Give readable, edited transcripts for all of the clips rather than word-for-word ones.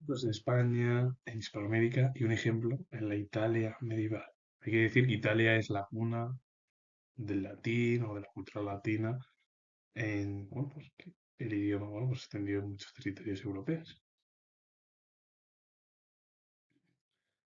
Pues en España, en Hispanoamérica y un ejemplo en la Italia medieval. Hay que decir que Italia es la cuna del latín o de la cultura latina bueno, pues que el idioma, bueno, pues se extendió en muchos territorios europeos.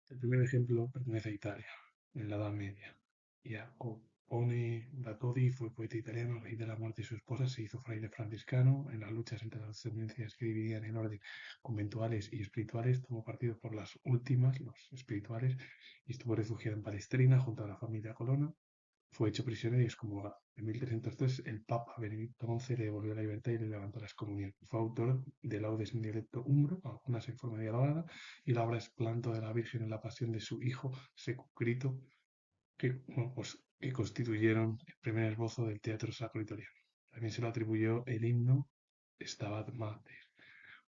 El primer ejemplo pertenece a Italia, en la Edad Media. Jacopone da Todi fue poeta italiano, a raíz de la muerte de su esposa se hizo fraile franciscano. En las luchas entre las tendencias que dividían el orden conventuales y espirituales, tomó partido por las últimas, los espirituales, y estuvo refugiado en Palestrina junto a la familia Colonna. Fue hecho prisionero y excomulgado. En 1303 el Papa Benedicto XI le devolvió la libertad y le levantó la excomunión. Fue autor de laudes en dialecto umbro, algunas en forma dialogada, y la obra Esplanto de la Virgen en la pasión de su hijo Secucrito, que, bueno, pues, que constituyeron el primer esbozo del teatro sacro italiano. También se le atribuyó el himno Stabat Mater,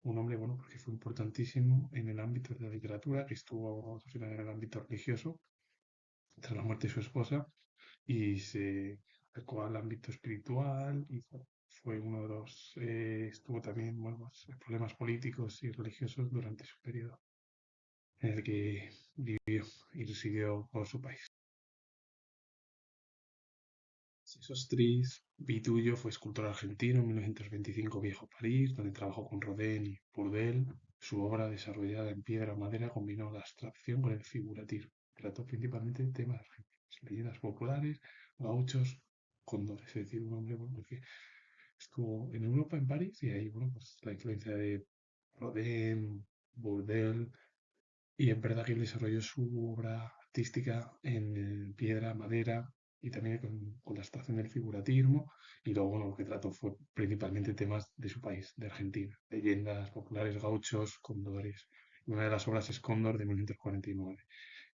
un hombre, bueno, porque fue importantísimo en el ámbito de la literatura, que estuvo, vamos a decir, en el ámbito religioso, tras la muerte de su esposa, y se acercó al ámbito espiritual y fue uno de los, estuvo también, bueno, pues, en problemas políticos y religiosos durante su periodo en el que vivió y residió por su país. Sosostris Vitullo fue escultor argentino en 1925, Viejo París, donde trabajó con Rodin y Bourdelle. Su obra, desarrollada en piedra o madera, combinó la abstracción con el figurativo. Trató principalmente temas argentinos, leyendas populares, gauchos, cóndores, es decir, un hombre, bueno, que estuvo en Europa, en París, y ahí, bueno, pues la influencia de Rodin, Bourdelle, y es verdad que él desarrolló su obra artística en piedra, madera y también con la estación del figurativismo. Y luego, bueno, lo que trató fue principalmente temas de su país, de Argentina, leyendas populares, gauchos, cóndores. Una de las obras es Cóndor de 1949.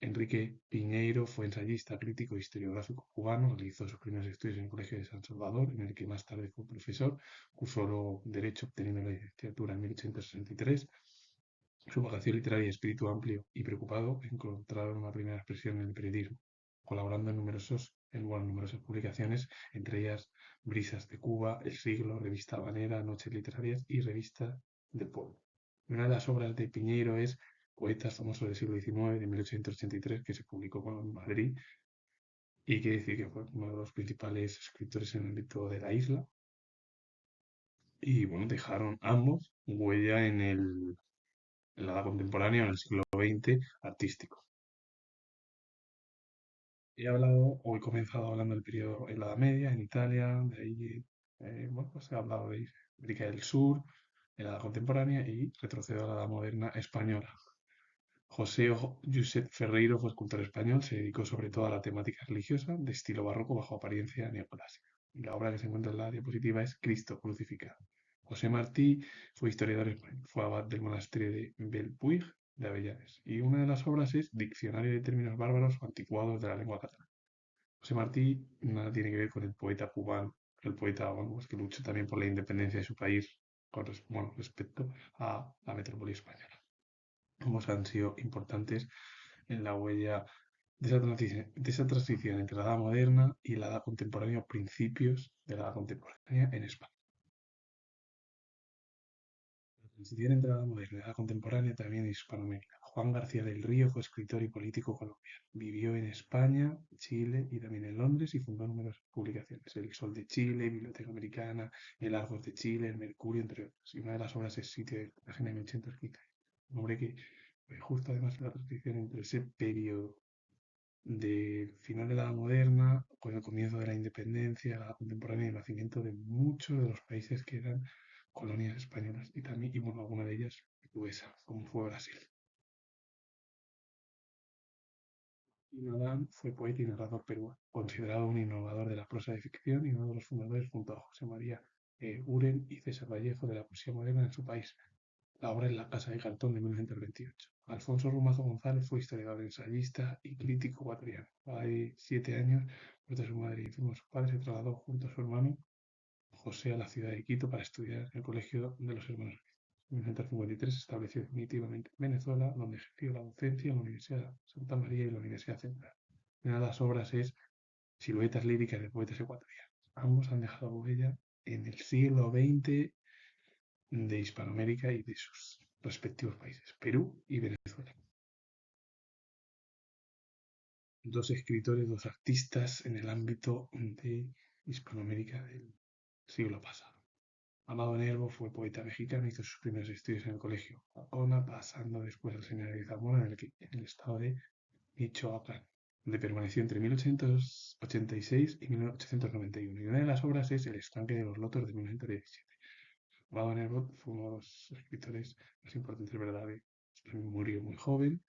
Enrique Piñeiro fue ensayista, crítico e historiográfico cubano. Realizó sus primeros estudios en el Colegio de San Salvador, en el que más tarde fue profesor. Cursó luego Derecho, obteniendo la licenciatura en 1863. Su vocación literaria y espíritu amplio y preocupado encontraron una primera expresión en el periodismo, colaborando en numerosas publicaciones, entre ellas Brisas de Cuba, El Siglo, Revista Habanera, Noches Literarias y Revista del Pueblo. Una de las obras de Piñeiro es Poetas famosos del siglo XIX, de 1883, que se publicó en Madrid, y quiere decir que fue uno de los principales escritores en el ámbito de la isla. Y bueno, dejaron ambos huella en la edad contemporánea, en el siglo XX, artístico. He comenzado hablando del periodo en la Edad Media, en Italia, de ahí, bueno, pues he hablado de América del Sur, en la Edad Contemporánea y retrocedo a la Edad Moderna española. Josep Ferreiro fue escultor español, se dedicó sobre todo a la temática religiosa, de estilo barroco bajo apariencia neoclásica. Y la obra que se encuentra en la diapositiva es Cristo crucificado. José Martí fue historiador español, fue abad del monasterio de Belpuig de Avellanes. Y una de las obras es Diccionario de términos bárbaros o anticuados de la lengua catalana. José Martí nada tiene que ver con el poeta cubano, el poeta bueno, pues que luchó también por la independencia de su país bueno, respecto a la metrópoli española. Ambos han sido importantes en la huella de esa transición entre la edad moderna y la edad contemporánea, o principios de la edad contemporánea en España. La transición entre la edad moderna y la edad contemporánea también en Hispanoamérica. Juan García del Río fue escritor y político colombiano. Vivió en España, Chile y también en Londres y fundó numerosas publicaciones. El Sol de Chile, Biblioteca Americana, El Argos de Chile, El Mercurio, entre otras. Y una de las obras es Sitio de Cartagena en 1815. Un hombre que fue justo además en la transición entre ese periodo del final de la Edad Moderna, con el comienzo de la independencia, la contemporánea y el nacimiento de muchos de los países que eran colonias españolas y también, y bueno, alguna de ellas portuguesa, como fue Brasil. Y Nadal fue poeta y narrador peruano, considerado un innovador de la prosa de ficción y uno de los fundadores junto a José María Uren y César Vallejo de la poesía moderna en su país. La obra es La Casa de Cartón de 1928. Alfonso Rumazo González fue historiador, ensayista y crítico ecuatoriano. Hay 7 años, muerto su madre y enfermo su padre, se trasladó junto a su hermano José a la ciudad de Quito para estudiar en el Colegio de los Hermanos. En 1953 se estableció definitivamente en Venezuela, donde ejerció la docencia en la Universidad Santa María y la Universidad Central. Una de las obras es Siluetas líricas de poetas ecuatorianos. Ambos han dejado huella en el siglo XX de Hispanoamérica y de sus respectivos países, Perú y Venezuela. Dos escritores, dos artistas en el ámbito de Hispanoamérica del siglo pasado. Amado Nervo fue poeta mexicano y hizo sus primeros estudios en el colegio Ona, pasando después al seminario de Zamora en el estado de Michoacán, donde permaneció entre 1886 y 1891. Y una de las obras es El estanque de los lotos de 1917. Amado Nervo fue uno de los escritores más importantes, ¿verdad? Murió muy joven,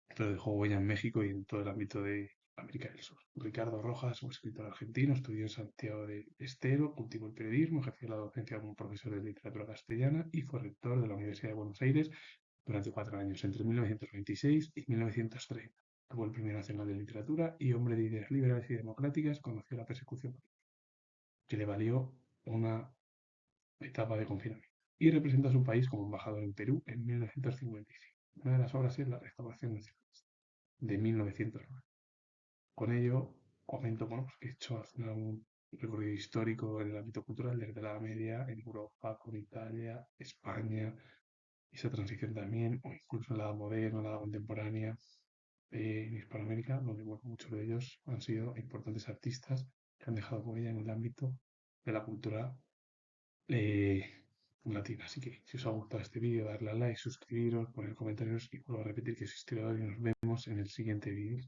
pero dejó huella en México y en todo el ámbito de América del Sur. Ricardo Rojas, un escritor argentino, estudió en Santiago de Estero, cultivó el periodismo, ejerció la docencia como profesor de literatura castellana y fue rector de la Universidad de Buenos Aires durante 4 años, entre 1926 y 1930. Tuvo el Premio Nacional de Literatura y, hombre de ideas liberales y democráticas, conoció la persecución que le valió una etapa de confinamiento. Y representa a su país como embajador en Perú en 1955. Una de las obras es La Restauración Nacionalista, de 1909. Con ello, comento, bueno, pues que he hecho al final un recorrido histórico en el ámbito cultural desde la Edad Media en Europa, con Italia, España, esa transición también, o incluso en la Edad Moderna, la Edad Contemporánea, en Hispanoamérica, donde bueno, muchos de ellos han sido importantes artistas que han dejado huella en el ámbito de la cultura eh, latina. Así que si os ha gustado este vídeo, darle a like, suscribiros, poner comentarios y vuelvo a repetir que soy historiador y nos vemos en el siguiente vídeo.